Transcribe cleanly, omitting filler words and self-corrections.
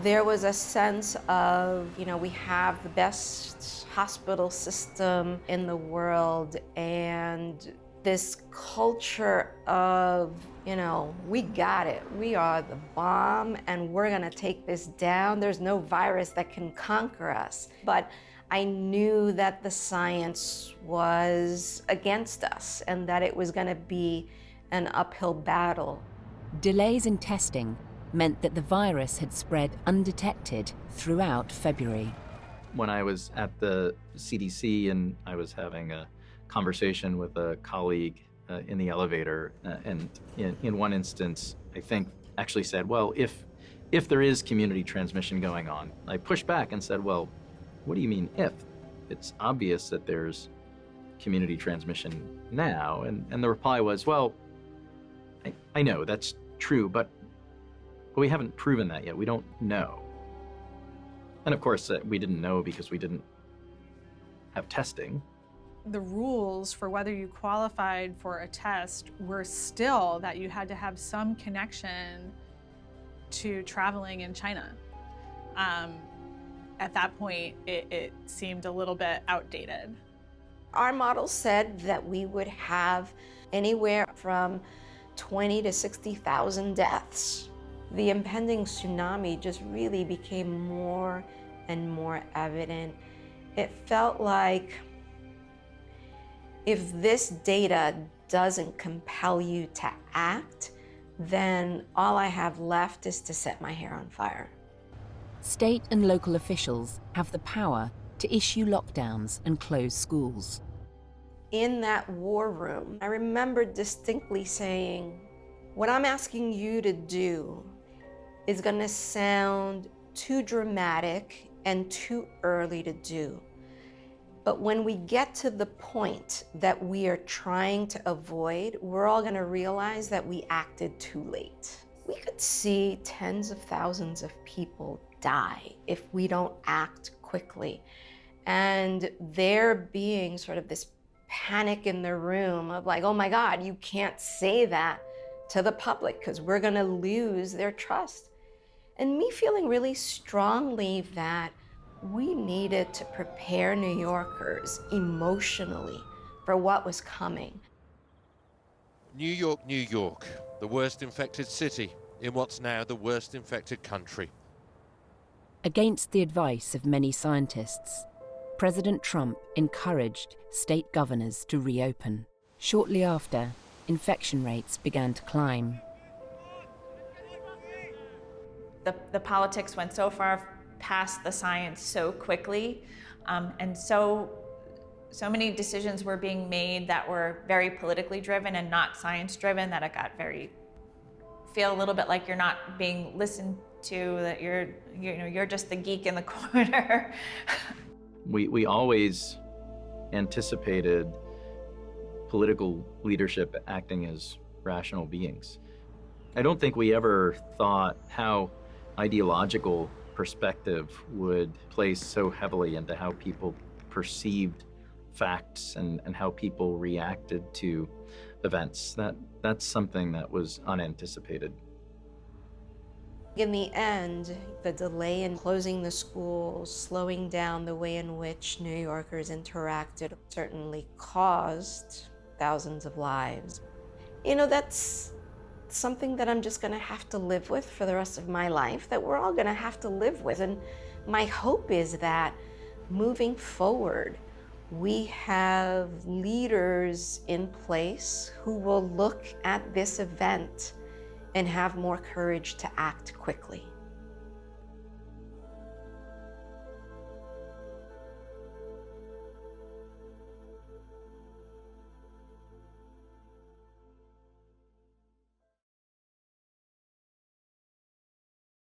There was a sense of, we have the best hospital system in the world, and this culture of, we got it. We are the bomb, and we're gonna take this down. There's no virus that can conquer us. But I knew that the science was against us and that it was gonna be an uphill battle. Delays in testing meant that the virus had spread undetected throughout February. When I was at the CDC and I was having a conversation with a colleague in the elevator, and in one instance, I think actually said, well, if there is community transmission going on, I pushed back and said, well, what do you mean if? It's obvious that there's community transmission now. And the reply was, well, I know that's true, but we haven't proven that yet. We don't know. And of course, we didn't know because we didn't have testing. The rules for whether you qualified for a test were still that you had to have some connection to traveling in China. At that point, it seemed a little bit outdated. Our model said that we would have anywhere from 20 to 60,000 deaths. The impending tsunami just really became more and more evident. It felt like if this data doesn't compel you to act, then all I have left is to set my hair on fire. State and local officials have the power to issue lockdowns and close schools. In that war room, I remember distinctly saying, what I'm asking you to do is gonna sound too dramatic and too early to do. But when we get to the point that we are trying to avoid, we're all gonna realize that we acted too late. We could see tens of thousands of people die if we don't act quickly. And there being sort of this panic in the room of like, oh my God, you can't say that to the public because we're gonna lose their trust. And me feeling really strongly that we needed to prepare New Yorkers emotionally for what was coming. New York, New York, the worst infected city in what's now the worst infected country. Against the advice of many scientists, President Trump encouraged state governors to reopen. Shortly after, infection rates began to climb. The politics went so far past the science so quickly, and so many decisions were being made that were very politically driven and not science driven, that it got feel a little bit like you're not being listened to, that you're just the geek in the corner. We always anticipated political leadership acting as rational beings. I don't think we ever thought how ideological perspective would play so heavily into how people perceived facts and how people reacted to events. That's something that was unanticipated. In the end, the delay in closing the schools, slowing down the way in which New Yorkers interacted, certainly caused thousands of lives. That's something that I'm just gonna have to live with for the rest of my life, that we're all gonna have to live with. And my hope is that moving forward, we have leaders in place who will look at this event and have more courage to act quickly.